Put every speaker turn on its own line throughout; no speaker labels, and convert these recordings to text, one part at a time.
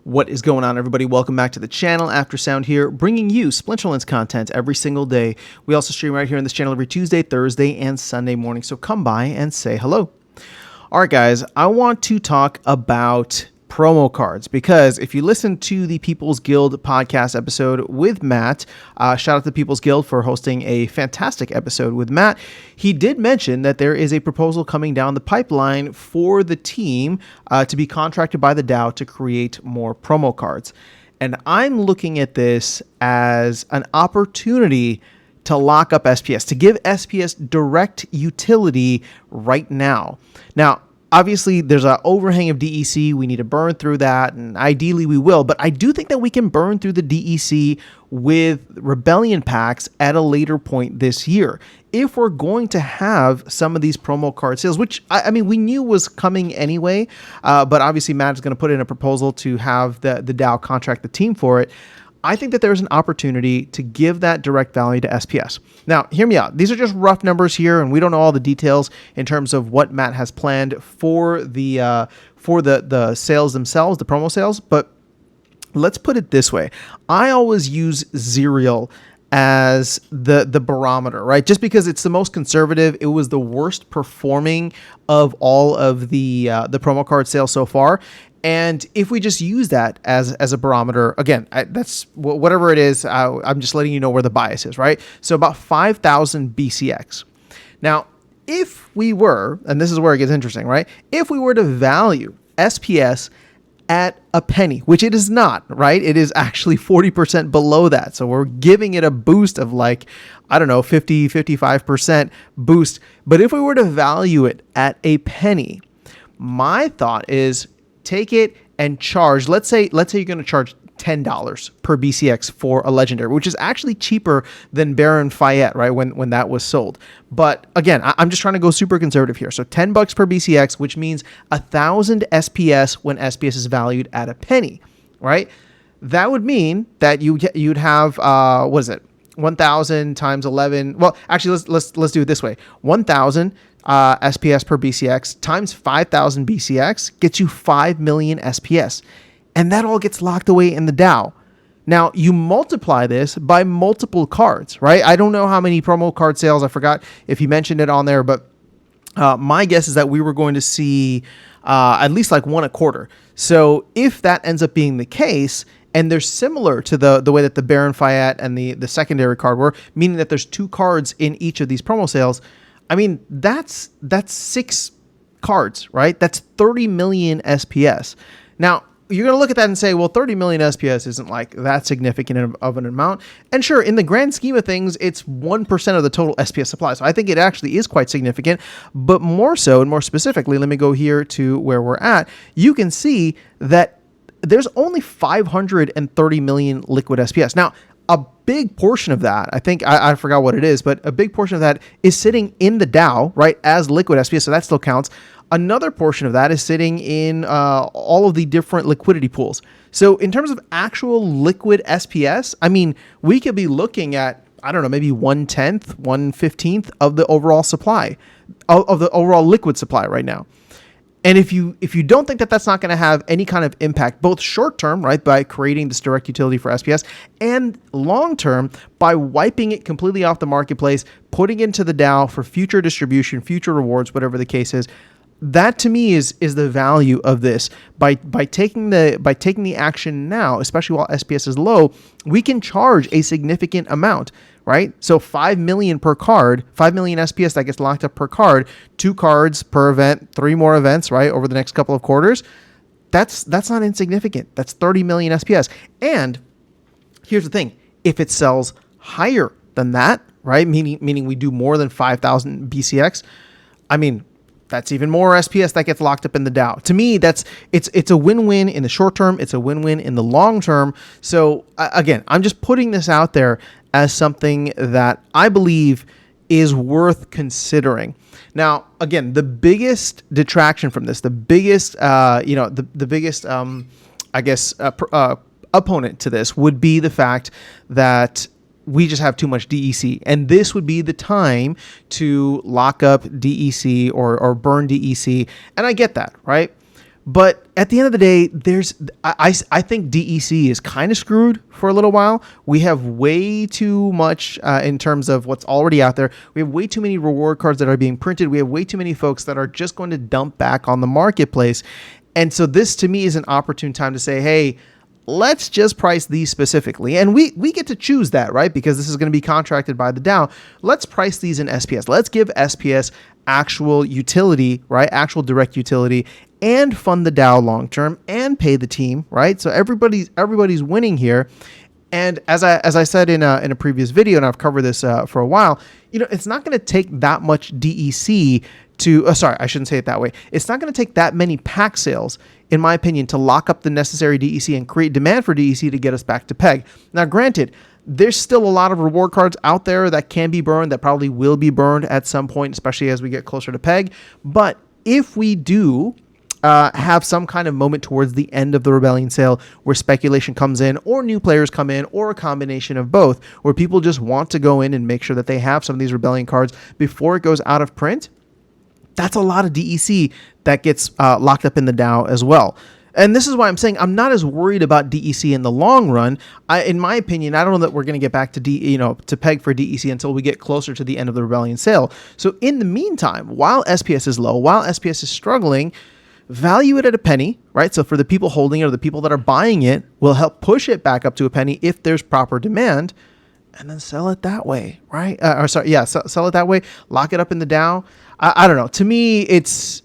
What is going on, everybody? Welcome back to the channel. After Sound here, bringing you Splinterlands content every single day. We also stream right here on this channel every Tuesday, Thursday, and Sunday morning, so come by and say hello. All right, guys, I want to talk about promo cards because if you listen to the People's Guild podcast episode with Matt, shout out to People's Guild for hosting a fantastic episode with Matt. He did mention that there is a proposal coming down the pipeline for the team to be contracted by the DAO to create more promo cards. And I'm looking at this as an opportunity to lock up SPS, to give SPS direct utility right now. Now, obviously, there's an overhang of DEC. We need to burn through that, and ideally we will. But I do think that we can burn through the DEC with Rebellion packs at a later point this year. If we're going to have some of these promo card sales, which, I mean, we knew was coming anyway, but obviously Matt is going to put in a proposal to have the DAO contract the team for it. I think that there's an opportunity to give that direct value to SPS. Now, hear me out. These are just rough numbers here, and we don't know all the details in terms of what Matt has planned for the sales themselves, the promo sales. But let's put it this way: I always use Zerial as the barometer, right? Just because it's the most conservative, it was the worst performing of all of the promo card sales so far. And if we just use that as a barometer, again, that's whatever it is, I'm just letting you know where the bias is, right? So about 5,000 BCX. Now, if we were, and this is where it gets interesting, right? If we were to value SPS at a penny, which it is not, right? It is actually 40% below that. So we're giving it a boost of like, I don't know, 50, 55% boost. But if we were to value it at a penny, my thought is, take it and charge, let's say you're going to charge $10 per BCX for a legendary, which is actually cheaper than Baron Fayette, right? When that was sold. But again, I'm just trying to go super conservative here. So $10 per BCX, which means 1,000 SPS when SPS is valued at a penny, right? That would mean that you'd have, what is it? 1,000 times 11. Well, actually, let's do it this way. 1,000 SPS per BCX times 5,000 BCX gets you 5 million SPS. And that all gets locked away in the DAO. Now, you multiply this by multiple cards, right? I don't know how many promo card sales. I forgot if he mentioned it on there, but my guess is that we were going to see at least like one a quarter. So if that ends up being the case, and they're similar to the way that the Baron Fayette and the secondary card were, meaning that there's 2 cards in each of these promo sales, I mean, that's 6 cards, right? That's 30 million SPS. Now, you're going to look at that and say, well, 30 million SPS isn't like that significant of an amount. And sure, in the grand scheme of things, it's 1% of the total SPS supply. So I think it actually is quite significant. But more so and more specifically, let me go here to where we're at. You can see that there's only 530 million liquid SPS. Now, a big portion of that, I think, I forgot what it is, but a big portion of that is sitting in the DAO, right, as liquid SPS, so that still counts. Another portion of that is sitting in all of the different liquidity pools. So in terms of actual liquid SPS, I mean, we could be looking at, I don't know, maybe 1/10, 1/15 of the overall supply, of the overall liquid supply right now. And if you don't think that that's not going to have any kind of impact, both short term, right, by creating this direct utility for SPS, and long term by wiping it completely off the marketplace, putting it into the DAO for future distribution, future rewards, whatever the case is, that to me is the value of this. By taking the action now, especially while SPS is low, we can charge a significant amount. Right? So 5 million per card, 5 million SPS that gets locked up per card, 2 cards per event, 3 more events, right, over the next couple of quarters. That's not insignificant. That's 30 million SPS. And here's the thing. If it sells higher than that, right, meaning we do more than 5,000 BCX, I mean, that's even more SPS that gets locked up in the DAO. To me, it's a win-win in the short term. It's a win-win in the long term. So again, I'm just putting this out there as something that I believe is worth considering. Now, again, the biggest detraction from this, the biggest opponent to this would be the fact that we just have too much DEC. And this would be the time to lock up DEC or burn DEC. And I get that, right? But at the end of the day, I think DEC is kind of screwed for a little while. We have way too much in terms of what's already out there. We have way too many reward cards that are being printed. We have way too many folks that are just going to dump back on the marketplace. And so this to me is an opportune time to say, hey, let's just price these specifically. And we get to choose that, right? Because this is going to be contracted by the DAO. Let's price these in SPS. Let's give SPS actual utility, right? Actual direct utility, and fund the DAO long term and pay the team, right? So everybody's winning here. And as I said in a previous video, and I've covered this for a while, it's not going to take that much DEC to, sorry, I shouldn't say it that way. It's not going to take that many pack sales, in my opinion, to lock up the necessary DEC and create demand for DEC to get us back to peg. Now, granted, there's still a lot of reward cards out there that can be burned, that probably will be burned at some point, especially as we get closer to peg. But if we do have some kind of moment towards the end of the Rebellion sale where speculation comes in, or new players come in, or a combination of both, where people just want to go in and make sure that they have some of these Rebellion cards before it goes out of print, that's a lot of DEC that gets locked up in the DAO as well. And this is why I'm saying I'm not as worried about DEC in the long run. In my opinion, I don't know that we're going to get back to to peg for DEC until we get closer to the end of the Rebellion sale. So in the meantime, while SPS is low, while SPS is struggling, value it at a penny, right? So for the people holding it or the people that are buying it, will help push it back up to a penny if there's proper demand, and then sell it that way, right? Sell it that way. Lock it up in the DAO. I don't know. To me, it's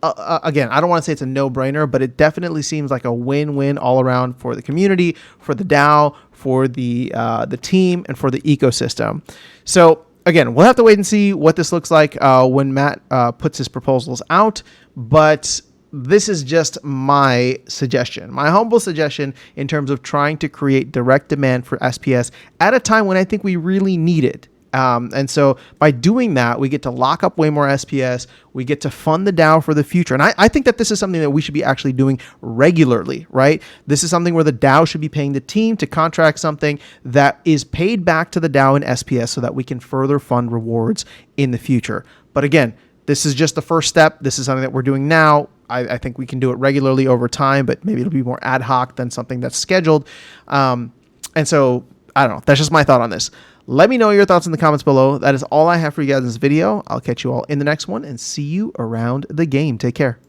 again, I don't want to say it's a no-brainer, but it definitely seems like a win-win all around for the community, for the DAO, for the team, and for the ecosystem. So again, we'll have to wait and see what this looks like when Matt puts his proposals out. But this is just my suggestion, my humble suggestion in terms of trying to create direct demand for SPS at a time when I think we really need it. And so by doing that, we get to lock up way more SPS. We get to fund the DAO for the future. And I think that this is something that we should be actually doing regularly, right? This is something where the DAO should be paying the team to contract something that is paid back to the DAO in SPS so that we can further fund rewards in the future. But again, this is just the first step. This is something that we're doing now. I think we can do it regularly over time, but maybe it'll be more ad hoc than something that's scheduled. And so I don't know. That's just my thought on this. Let me know your thoughts in the comments below. That is all I have for you guys in this video. I'll catch you all in the next one and see you around the game. Take care.